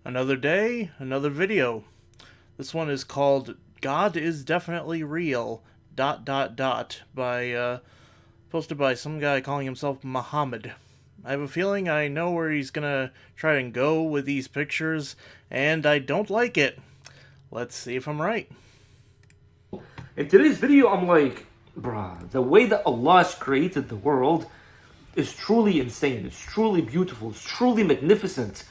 Another day, another video. This one is called God is Definitely Real, by, posted by some guy calling himself Muhammad. I have a feeling I know where he's gonna try and go with these pictures, and I don't like it. Let's see if I'm right. In today's video, I'm like, bruh, the way that Allah has created the world is truly insane. It's truly beautiful. It's truly magnificent.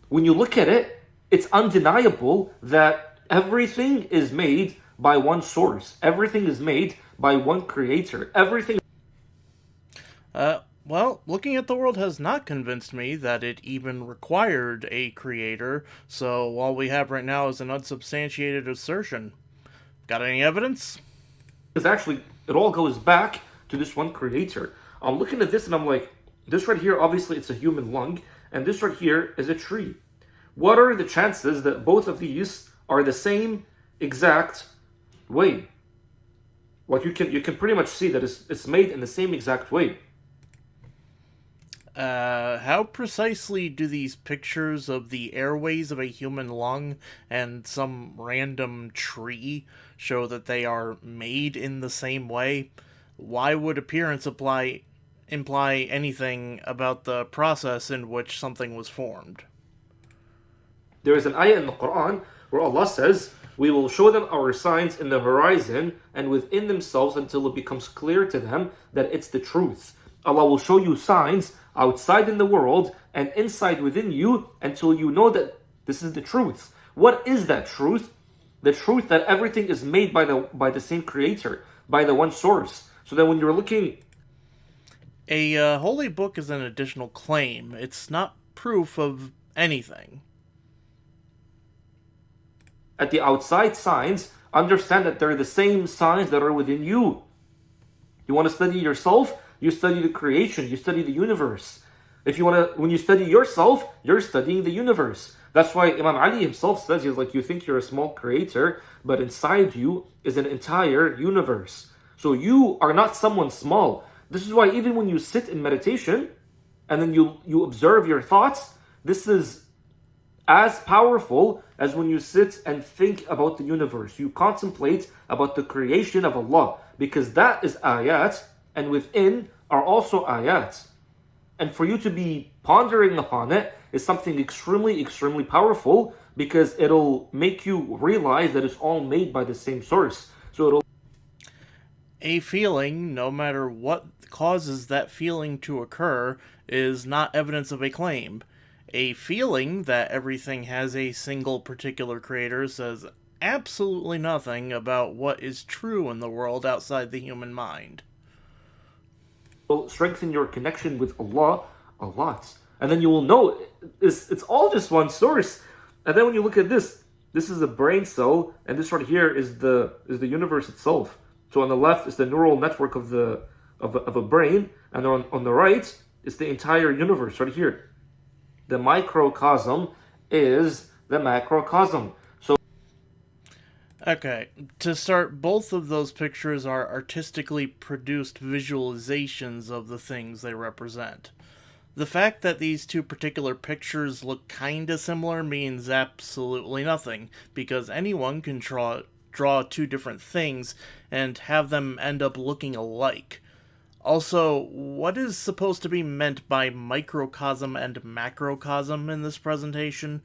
When you look at it, it's undeniable that everything is made by one source. Everything is made by one creator. Everything. Well, looking at the world has not convinced me that it even required a creator, so all we have right now is an unsubstantiated assertion. Got any evidence? Is actually, it all goes back to this one creator. I'm looking at this and I'm like, this right here, obviously, it's a human lung, and this right here is a tree. What are the chances that both of these are the same exact way? Like you can pretty much see that it's made in the same exact way. How precisely do these pictures of the airways of a human lung and some random tree show that they are made in the same way? Why would appearance imply anything about the process in which something was formed? There is an ayah in the Quran where Allah says, "We will show them our signs in the horizon and within themselves until it becomes clear to them that it's the truth." Allah will show you signs outside in the world and inside within you until you know that this is the truth. What is that truth? The truth that everything is made by the same creator, by the one source. So that when you're looking A holy book is an additional claim. It's not proof of anything. at the outside signs, understand that they're the same signs that are within you. You want to study yourself? You study the creation, you study the universe. If you want to, when you study yourself, you're studying the universe. That's why Imam Ali himself says, he's like, you think you're a small creator, but inside you is an entire universe. So you are not someone small. This is why even when you sit in meditation and then you observe your thoughts, this is as powerful as when you sit and think about the universe. You contemplate about the creation of Allah, because that is ayat, and within are also ayat. And for you to be pondering upon it is something extremely, extremely powerful, because it'll make you realize that it's all made by the same source. So it'll A feeling, no matter what causes that feeling to occur, is not evidence of a claim. A feeling that everything has a single particular creator says absolutely nothing about what is true in the world outside the human mind. strengthen your connection with Allah a lot. And then you will know it's all just one source. And then when you look at this is a brain cell, and this right here is the universe itself. So on the left is the neural network of a brain, and on the right is the entire universe right here. The microcosm is the macrocosm. So Okay, to start, both of those pictures are artistically produced visualizations of the things they represent. The fact that these two particular pictures look kinda similar means absolutely nothing, because anyone can draw two different things and have them end up looking alike. Also, what is supposed to be meant by microcosm and macrocosm in this presentation?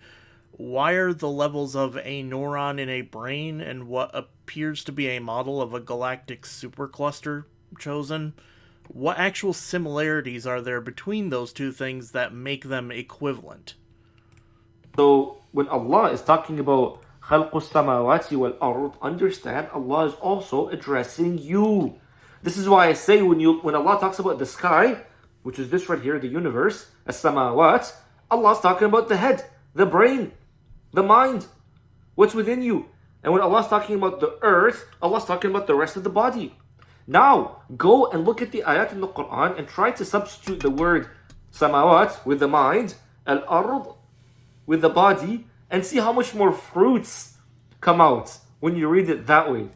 Why are the levels of a neuron in a brain and what appears to be a model of a galactic supercluster chosen? What actual similarities are there between those two things that make them equivalent? So when Allah is talking about خلق السماوات والأرض, understand Allah is also addressing you. This is why I say when Allah talks about the sky, which is this right here, the universe, as-samawat, Allah's talking about the head, the brain, the mind, what's within you. And when Allah's talking about the earth, Allah's talking about the rest of the body. Now, go and look at the ayat in the Quran and try to substitute the word samawat with the mind, al-ard with the body, and see how much more fruits come out when you read it that way.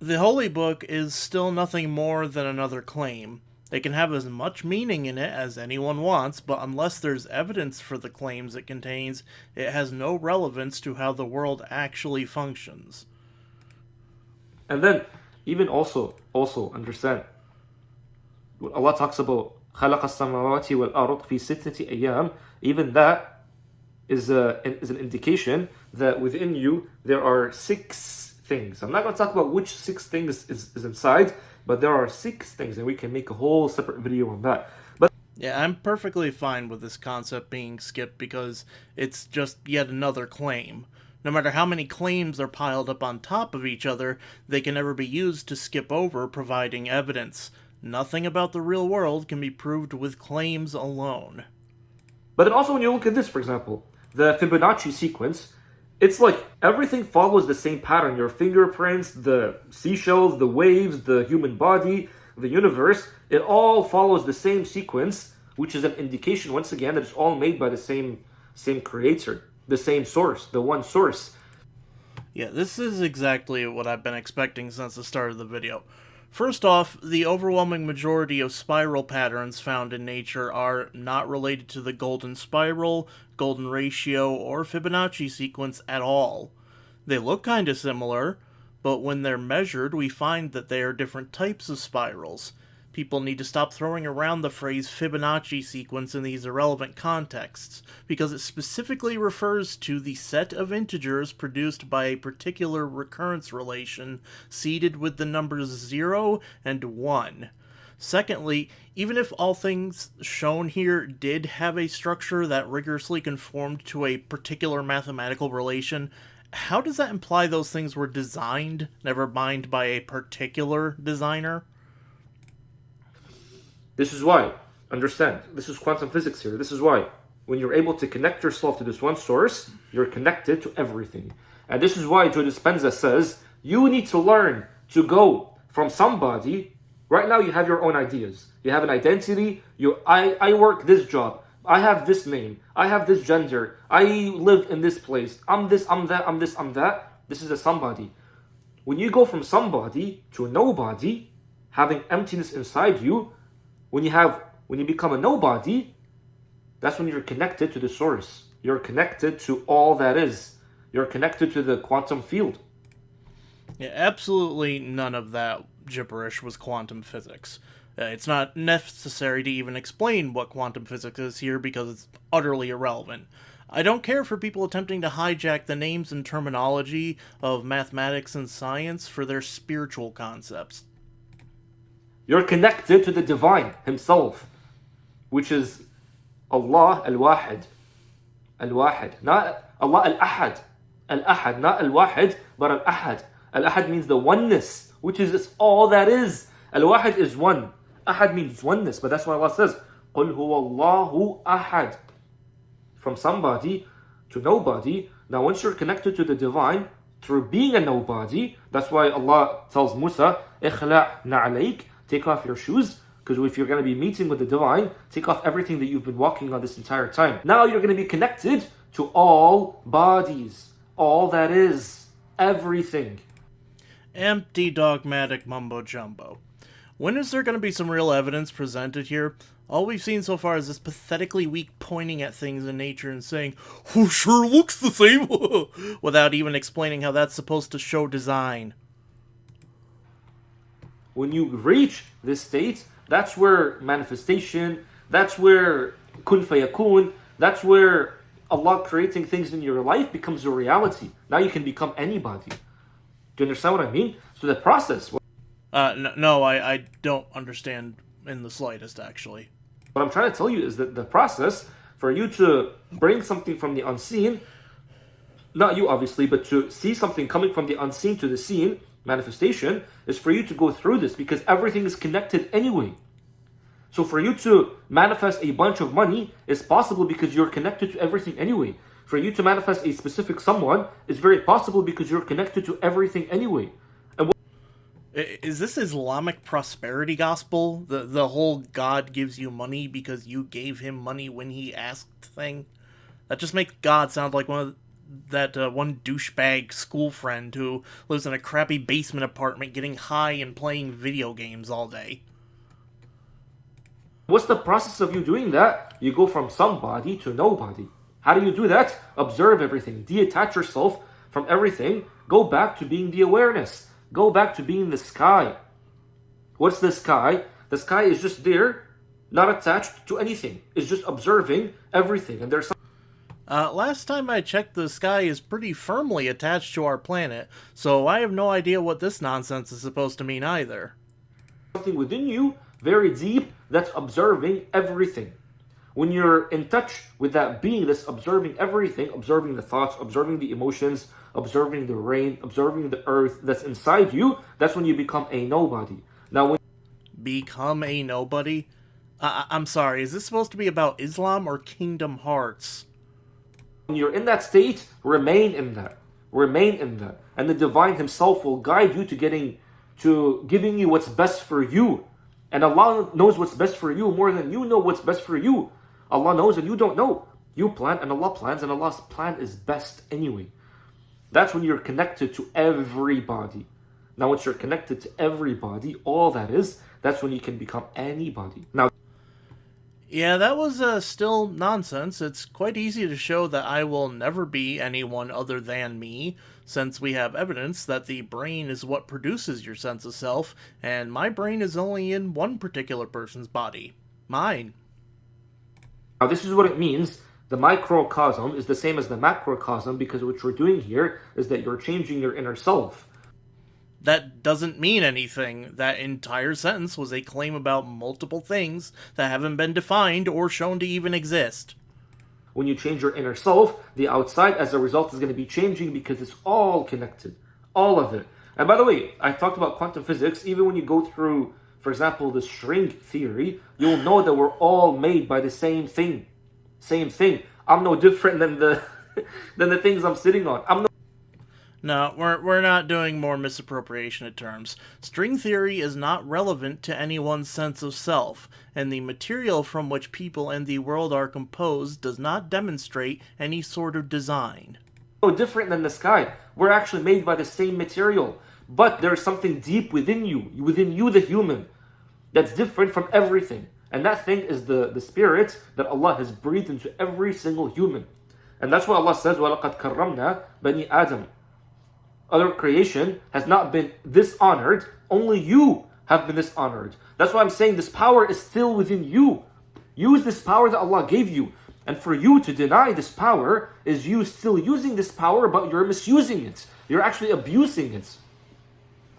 The Holy Book is still nothing more than another claim. They can have as much meaning in it as anyone wants, but unless there's evidence for the claims it contains, it has no relevance to how the world actually functions. And then, even also understand, when Allah talks about خلق السماوات والأرض في ستة أيام, even that is an indication that within you there are 6 things. I'm not going to talk about which 6 things is inside, but there are 6 things, and we can make a whole separate video on that. But yeah, I'm perfectly fine with this concept being skipped because it's just yet another claim. No matter how many claims are piled up on top of each other, they can never be used to skip over providing evidence. Nothing about the real world can be proved with claims alone. But then also when you look at this, for example, the Fibonacci sequence, it's like everything follows the same pattern. Your fingerprints, the seashells, the waves, the human body, the universe, it all follows the same sequence, which is an indication, once again, that it's all made by the same creator, the same source, the one source. Yeah, this is exactly what I've been expecting since the start of the video. First off, the overwhelming majority of spiral patterns found in nature are not related to the golden spiral, golden ratio, or Fibonacci sequence at all. They look kinda similar, but when they're measured, we find that they are different types of spirals. People need to stop throwing around the phrase Fibonacci sequence in these irrelevant contexts, because it specifically refers to the set of integers produced by a particular recurrence relation seeded with the numbers 0 and 1. Secondly, even if all things shown here did have a structure that rigorously conformed to a particular mathematical relation, how does that imply those things were designed, never mind by a particular designer? This is why, understand, this is quantum physics here. This is why, when you're able to connect yourself to this one source, you're connected to everything. And this is why Joe Dispenza says, you need to learn to go from somebody. Right now you have your own ideas. You have an identity. I work this job. I have this name. I have this gender. I live in this place. I'm this, I'm that, I'm this, I'm that. This is a somebody. When you go from somebody to a nobody, having emptiness inside you, when you become a nobody, that's when you're connected to the source. You're connected to all that is. You're connected to the quantum field. Yeah, absolutely none of that gibberish was quantum physics. It's not necessary to even explain what quantum physics is here because it's utterly irrelevant. I don't care for people attempting to hijack the names and terminology of mathematics and science for their spiritual concepts. You're connected to the divine himself, which is Allah al-Wahid. Al-Wahid. Not Allah al-Ahad. Al-Ahad, not al-Wahid, but al-Ahad. Al-Ahad means the oneness, which is all that is. Al-Wahid is one. Ahad means oneness, but that's why Allah says, قُلْ هُوَ اللَّهُ أَحَدٌ. From somebody to nobody. Now once you're connected to the divine, through being a nobody, that's why Allah tells Musa, اخلع نعليك, take off your shoes, because if you're going to be meeting with the divine, take off everything that you've been walking on this entire time. Now you're going to be connected to all bodies, all that is, everything. Empty dogmatic mumbo jumbo. When is there going to be some real evidence presented here? All we've seen so far is this pathetically weak pointing at things in nature and saying, "Oh, sure looks the same," without even explaining how that's supposed to show design. When you reach this state, that's where manifestation, that's where kun fayakun, that's where Allah creating things in your life becomes a reality. Now you can become anybody. Do you understand what I mean? So the process. No, I don't understand in the slightest, actually. What I'm trying to tell you is that the process for you to bring something from the unseen, not you obviously, but to see something coming from the unseen to the seen, manifestation, is for you to go through this because everything is connected anyway. So for you to manifest a bunch of money is possible because you're connected to everything anyway. For you to manifest a specific someone is very possible because you're connected to everything anyway. Is this Islamic prosperity gospel? The whole God gives you money because you gave him money when he asked thing? That just makes God sound like one douchebag school friend who lives in a crappy basement apartment getting high and playing video games all day. What's the process of you doing that? You go from somebody to nobody. How do you do that? Observe everything. Detach yourself from everything. Go back to being the awareness. Go back to being the sky. What's the sky? The sky is just there, not attached to anything. It's just observing everything. And there's Last time I checked, the sky is pretty firmly attached to our planet, so I have no idea what this nonsense is supposed to mean either. something within you, very deep, that's observing everything. When you're in touch with that being that's observing everything, observing the thoughts, observing the emotions, observing the rain, observing the earth that's inside you, that's when you become a nobody. Now, when Become a nobody? I'm sorry, is this supposed to be about Islam or Kingdom Hearts? you're in that state, remain in that. Remain in that. And the divine himself will guide you to giving you what's best for you. And Allah knows what's best for you more than you know what's best for you. Allah knows and you don't know. You plan and Allah plans, and Allah's plan is best anyway. That's when you're connected to everybody. Now, once you're connected to everybody, all that is, that's when you can become anybody. Now, Yeah, that was still nonsense. It's quite easy to show that I will never be anyone other than me, since we have evidence that the brain is what produces your sense of self, and my brain is only in one particular person's body. Mine. this is what it means. The microcosm is the same as the macrocosm, because what you're doing here is that you're changing your inner self. That doesn't mean anything. That entire sentence was a claim about multiple things that haven't been defined or shown to even exist. When you change your inner self, the outside as a result is going to be changing, because it's all connected. All of it. And by the way, I talked about quantum physics. Even when you go through, for example, the string theory, you'll know that we're all made by the same thing. Same thing. I'm no different than the than the things I'm sitting on. No, we're not doing more misappropriation of terms. String theory is not relevant to anyone's sense of self, and the material from which people and the world are composed does not demonstrate any sort of design. No different than the sky. We're actually made by the same material. But there's something deep within you, the human, that's different from everything. And that thing is the spirit that Allah has breathed into every single human. And that's why Allah says, وَلَقَدْ كَرَّمْنَا بَنِي آدَمَ. Other creation has not been dishonored. Only you have been dishonored. That's why I'm saying this power is still within you. Use this power that Allah gave you. And for you to deny this power is you still using this power, but you're misusing it. You're actually abusing it.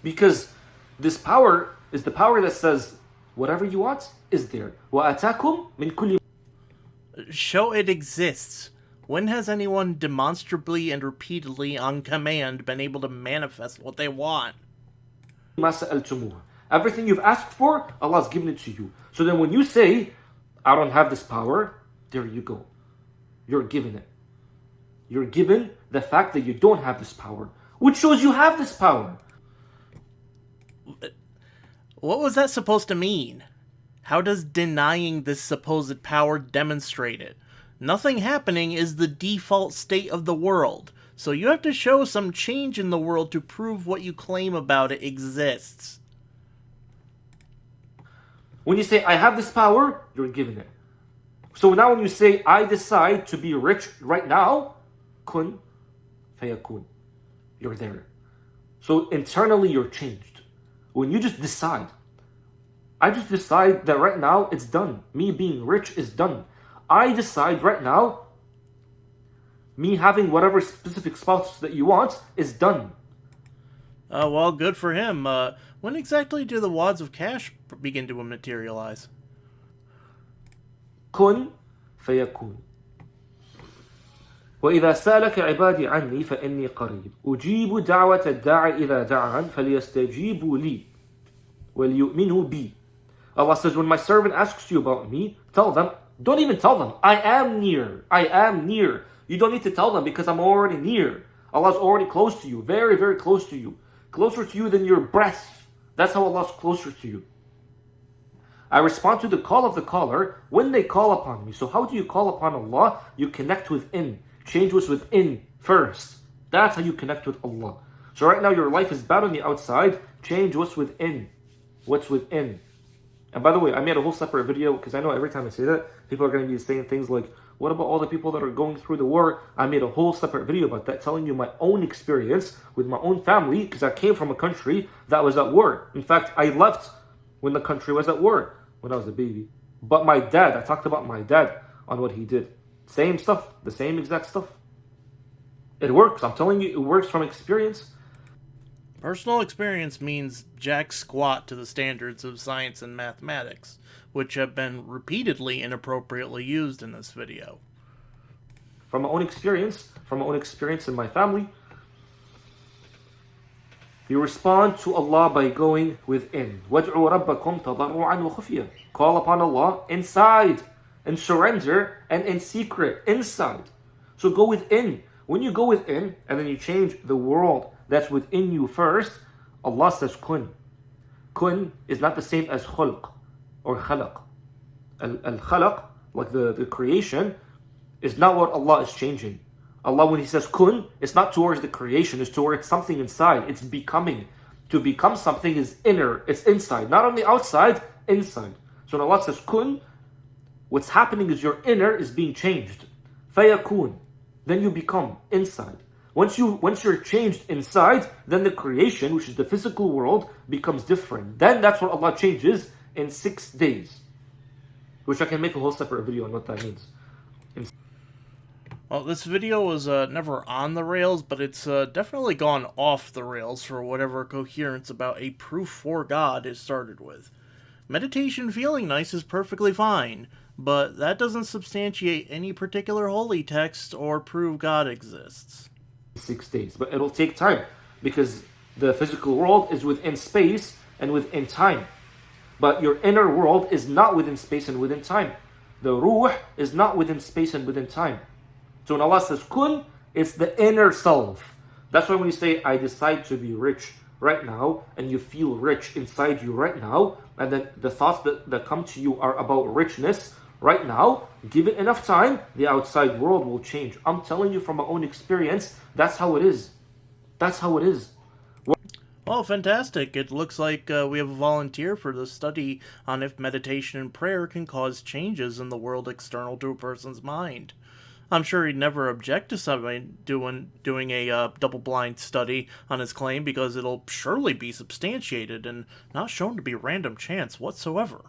Because this power is the power that says, whatever you want is there. وَأَتَاكُمْ مِنْ كُلِّ. Show it exists. When has anyone demonstrably and repeatedly on command been able to manifest what they want? مَا سَأَلْتُمُوهُ. Everything you've asked for, Allah's given it to you. So then when you say, I don't have this power, there you go. You're given it. You're given the fact that you don't have this power, which shows you have this power. What was that supposed to mean? How does denying this supposed power demonstrate it? Nothing happening is the default state of the world, so you have to show some change in the world to prove what you claim about it exists. When you say, I have this power, you're given it. So now when you say, I decide to be rich right now, kun fayakun. You're there. So internally you're changed. When you just decide, I just decide that right now it's done. Me being rich is done. I decide right now, me having whatever specific spouse that you want is done. Well, good for him. When exactly do the wads of cash begin to materialize? كن فيكون. وإذا سألك عبادي عني فإني قريب أجيب دعوة الداعي إذا دعان فليستجيبوا لي وليؤمنوا بي. Allah says, when my servant asks you about me, tell them, don't even tell them, I am near. I am near. You don't need to tell them because I'm already near. Allah's already close to you, very, very close to you. Closer to you than your breath. That's how Allah's closer to you. I respond to the call of the caller when they call upon me. So how do you call upon Allah? You connect within. Change what's within first. That's how you connect with Allah. So right now your life is bad on the outside. Change what's within. What's within. And by the way, I made a whole separate video because I know every time I say that, people are going to be saying things like, what about all the people that are going through the war? I made a whole separate video about that, telling you my own experience with my own family because I came from a country that was at war. In fact, I left when the country was at war when I was a baby. But my dad, I talked about my dad on what he did. Same stuff, the same exact stuff. It works. I'm telling you, it works from experience. Personal experience means jack squat to the standards of science and mathematics, which have been repeatedly inappropriately used in this video. From my own experience in my family, you respond to Allah by going within. وَادْعُوا رَبَّكُمْ تَضَرُّعًا وَخُفْيًا. Call upon Allah inside, and surrender, and in secret, inside. So go within. When you go within, and then you change the world that's within you first, Allah says kun. Kun is not the same as khulq or khalaq. Al-khalaq, like the creation, is not what Allah is changing. Allah, when He says kun, it's not towards the creation, it's towards something inside. It's becoming. To become something is inner, it's inside. Not on the outside, inside. So when Allah says kun, what's happening is your inner is being changed. Fayakun. Then you become inside. Once you're changed inside, then the creation, which is the physical world, becomes different. Then that's what Allah changes in 6 days. Which I can make a whole separate video on what that means. Well, this video was never on the rails, but it's definitely gone off the rails for whatever coherence about a proof for God is started with. Meditation feeling nice is perfectly fine, but that doesn't substantiate any particular holy text or prove God exists. 6 days, but it'll take time because the physical world is within space and within time. But your inner world is not within space and within time. The ruh is not within space and within time. So when Allah says kun, it's the inner self. That's why when you say, I decide to be rich right now, and you feel rich inside you right now, and then the thoughts that come to you are about richness right now, give it enough time, the outside world will change. I'm telling you from my own experience, that's how it is. That's how it is. Well, fantastic. It looks like we have a volunteer for the study on if meditation and prayer can cause changes in the world external to a person's mind. I'm sure he'd never object to somebody doing a double-blind study on his claim because it'll surely be substantiated and not shown to be random chance whatsoever.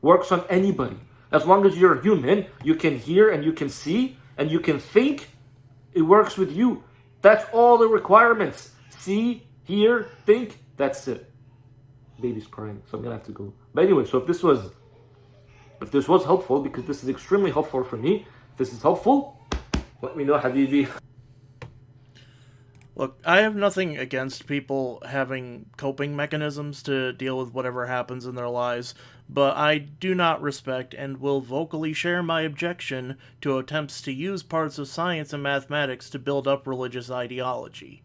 Works on anybody. As long as you're human, you can hear and you can see and you can think, it works with you. That's all the requirements. See, hear, think, that's it. Baby's crying, so I'm gonna have to go. But anyway, so if this was helpful, because this is extremely helpful for me, if this is helpful, let me know, Habibi. Look, I have nothing against people having coping mechanisms to deal with whatever happens in their lives, but I do not respect and will vocally share my objection to attempts to use parts of science and mathematics to build up religious ideology.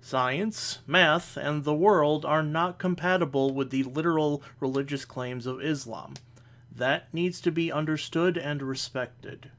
Science, math, and the world are not compatible with the literal religious claims of Islam. That needs to be understood and respected.